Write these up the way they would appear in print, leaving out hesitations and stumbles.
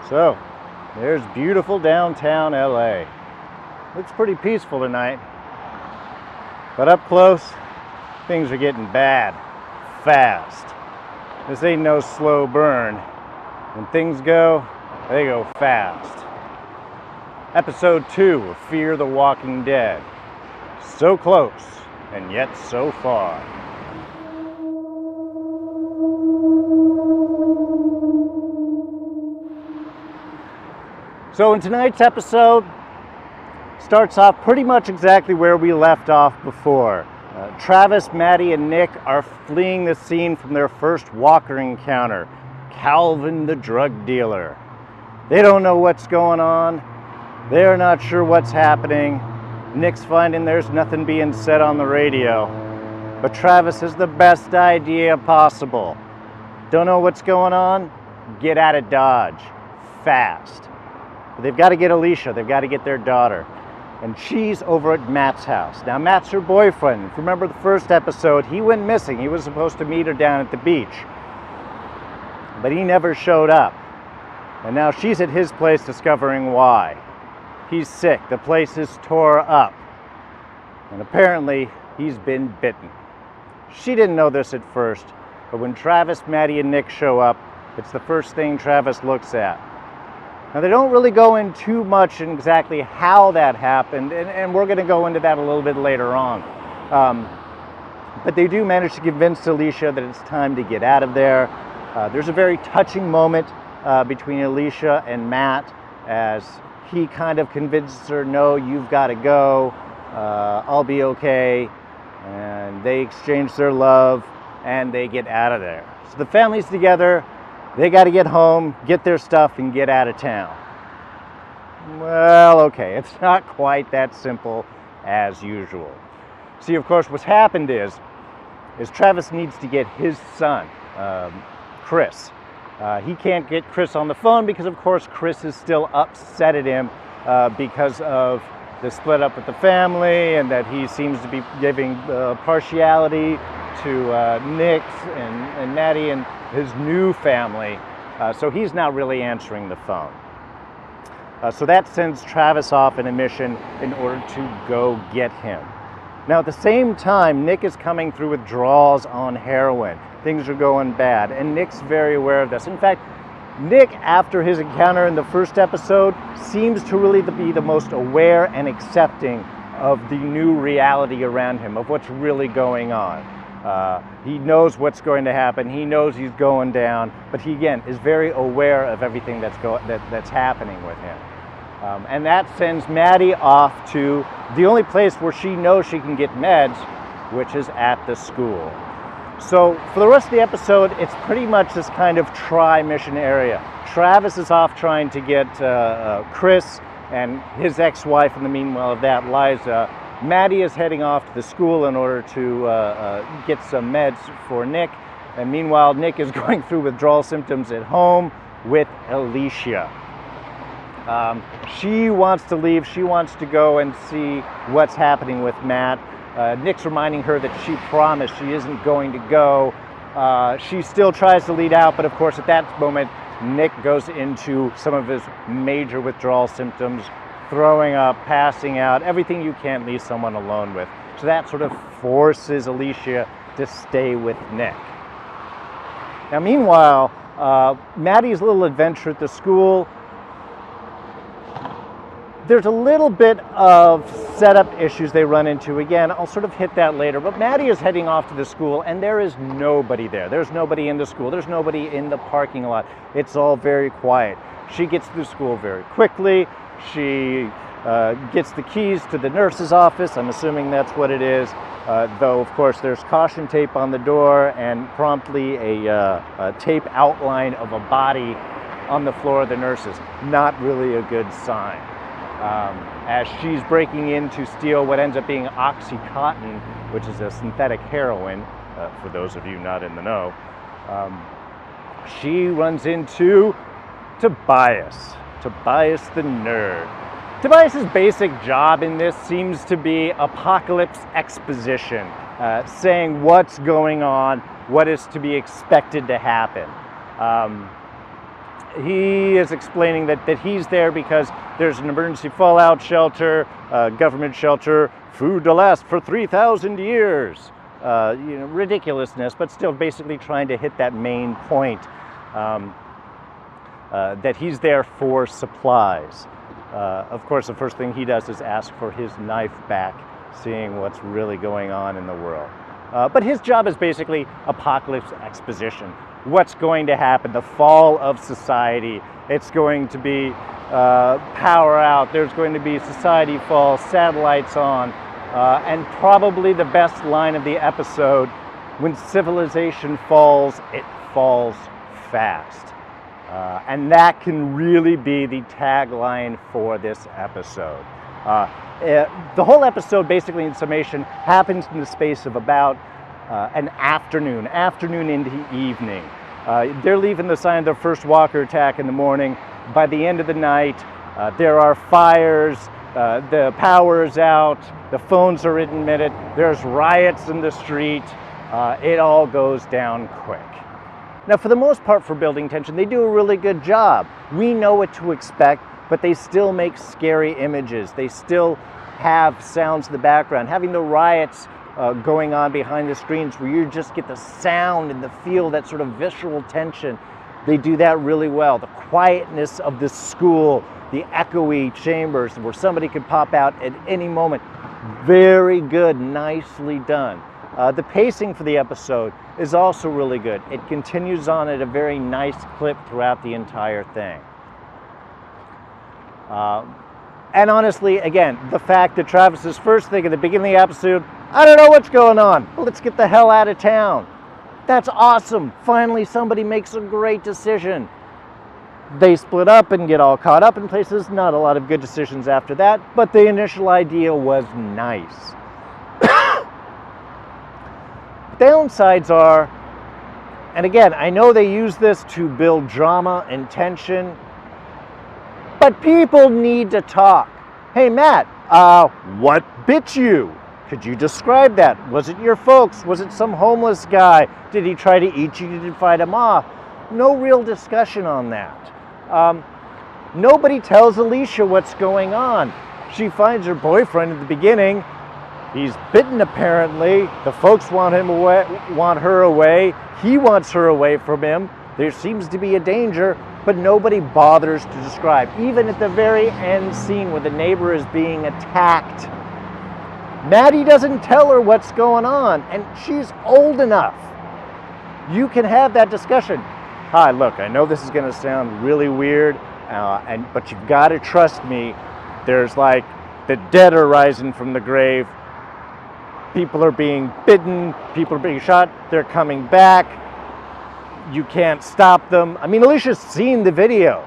So, there's beautiful downtown LA. Looks pretty peaceful tonight. But up close, things are getting bad, fast. This ain't no slow burn. When things go, they go fast. Episode 2 of Fear the Walking Dead. So close, and yet so far. So in tonight's episode, starts off pretty much exactly where we left off before. Travis, Maddie, and Nick are fleeing the scene from their first Walker encounter, Calvin the drug dealer. They don't know what's going on. They're not sure what's happening. Nick's finding there's nothing being said on the radio. But Travis has the best idea possible. Don't know what's going on? Get out of Dodge. Fast. But they've got to get Alicia. They've got to get their daughter. And she's over at Matt's house. Now, Matt's her boyfriend. If you remember the first episode, he went missing. He was supposed to meet her down at the beach. But he never showed up. And now she's at his place discovering why. He's sick. The place is tore up. And apparently, he's been bitten. She didn't know this at first, but when Travis, Maddie, and Nick show up, it's the first thing Travis looks at. Now, they don't really go in too much in exactly how that happened, and we're going to go into that a little bit later on. But they do manage to convince Alicia that it's time to get out of there. There's a very touching moment between Alicia and Matt as he kind of convinces her, no, you've got to go, I'll be okay. And they exchange their love and they get out of there. So the family's together. They got to get home, get their stuff, and get out of town. Well, okay, it's not quite that simple as usual. See, of course, what's happened is Travis needs to get his son, Chris. He can't get Chris on the phone because, of course, Chris is still upset at him because of the split up with the family and that he seems to be giving partiality to Nick's and Maddie and his new family, so he's not really answering the phone. So that sends Travis off in a mission in order to go get him. Now at the same time, Nick is coming through withdrawals on heroin. Things are going bad, and Nick's very aware of this. In fact, Nick, after his encounter in the first episode, seems to really be the most aware and accepting of the new reality around him, of what's really going on. He knows what's going to happen. He knows he's going down, but he again is very aware of everything that's happening with him. And that sends Maddie off to the only place where she knows she can get meds, which is at the school. So for the rest of the episode, it's pretty much this kind of tri-mission area. Travis is off trying to get Chris and his ex-wife in the meanwhile of that, Liza. Maddie is heading off to the school in order to get some meds for Nick. And meanwhile, Nick is going through withdrawal symptoms at home with Alicia. She wants to leave. She wants to go and see what's happening with Matt. Nick's reminding her that she promised she isn't going to go. She still tries to lead out, but of course at that moment, Nick goes into some of his major withdrawal symptoms, throwing up, passing out, everything you can't leave someone alone with. So that sort of forces Alicia to stay with Nick. Now meanwhile, Maddie's little adventure at the school, there's a little bit of setup issues they run into. Again, I'll sort of hit that later, but Maddie is heading off to the school and there is nobody there. There's nobody in the school. There's nobody in the parking lot. It's all very quiet. She gets to the school very quickly. She gets the keys to the nurse's office. I'm assuming that's what it is. Though, of course, there's caution tape on the door and promptly a tape outline of a body on the floor of the nurse's. Not really a good sign. As she's breaking in to steal what ends up being Oxycontin, which is a synthetic heroin, for those of you not in the know, she runs into Tobias the nerd. Tobias's basic job in this seems to be apocalypse exposition, saying what's going on, what is to be expected to happen. he is explaining that he's there because there's an emergency fallout shelter, government shelter, food to last for 3,000 years. Ridiculousness, but still basically trying to hit that main point, that he's there for supplies. Of course, the first thing he does is ask for his knife back, seeing what's really going on in the world. But his job is basically apocalypse exposition. What's going to happen? The fall of society. It's going to be power out. There's going to be society fall, satellites on, and probably the best line of the episode, when civilization falls, it falls fast. And that can really be the tagline for this episode. The whole episode, basically in summation, happens in the space of about an afternoon into evening. They're leaving the sign of their first walker attack in the morning. By the end of the night, there are fires, the power is out, the phones are intermittent, there's riots in the street. It all goes down quick. Now, for the most part, for building tension, they do a really good job. We know what to expect, but they still make scary images. They still have sounds in the background. Having the riots going on behind the screens where you just get the sound and the feel, that sort of visceral tension, they do that really well. The quietness of the school, the echoey chambers where somebody could pop out at any moment. Very good, nicely done. The pacing for the episode is also really good. It continues on at a very nice clip throughout the entire thing. And honestly, again, the fact that Travis's first thing at the beginning of the episode, I don't know what's going on, but let's get the hell out of town. That's awesome. Finally, somebody makes a great decision. They split up and get all caught up in places. Not a lot of good decisions after that, but the initial idea was nice. Downsides are, and again, I know they use this to build drama and tension, but people need to talk. Hey, Matt, what bit you? Could you describe that? Was it your folks? Was it some homeless guy? Did he try to eat you? Did you fight him off? No real discussion on that. Nobody tells Alicia what's going on. She finds her boyfriend at the beginning. He's bitten, apparently. The folks want her away. He wants her away from him. There seems to be a danger, but nobody bothers to describe. Even at the very end scene where the neighbor is being attacked, Maddie doesn't tell her what's going on, and she's old enough. You can have that discussion. Hi, look, I know this is going to sound really weird, but you've got to trust me. There's like the dead are rising from the grave. People are being bitten, people are being shot, they're coming back. You can't stop them. I mean, Alicia's seen the video.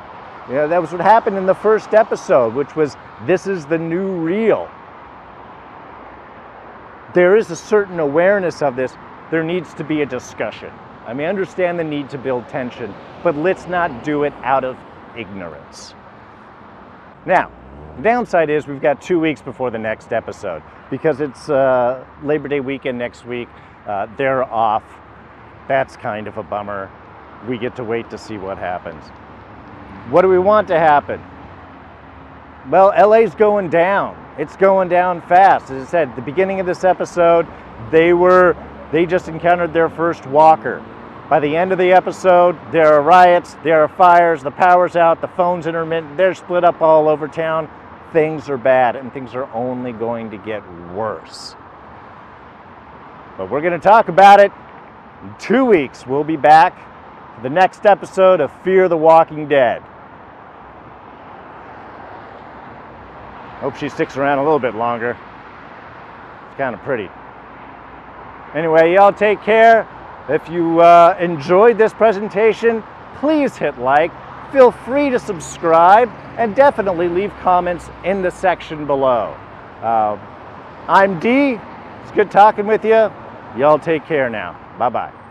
That was what happened in the first episode, which was, this is the new real. There is a certain awareness of this. There needs to be a discussion. I mean, I understand the need to build tension, but let's not do it out of ignorance. Now, the downside is we've got 2 weeks before the next episode. Because it's Labor Day weekend next week, they're off. That's kind of a bummer. We get to wait to see what happens. What do we want to happen? Well, LA's going down. It's going down fast. As I said, at the beginning of this episode, they just encountered their first walker. By the end of the episode, there are riots, there are fires, the power's out, the phone's intermittent, they're split up all over town. Things are bad, and things are only going to get worse. But we're going to talk about it. In 2 weeks, we'll be back for the next episode of Fear the Walking Dead. Hope she sticks around a little bit longer. It's kind of pretty. Anyway, y'all take care. If you enjoyed this presentation, please hit like. Feel free to subscribe and definitely leave comments in the section below. I'm Dee. It's good talking with you. Y'all take care now. Bye-bye.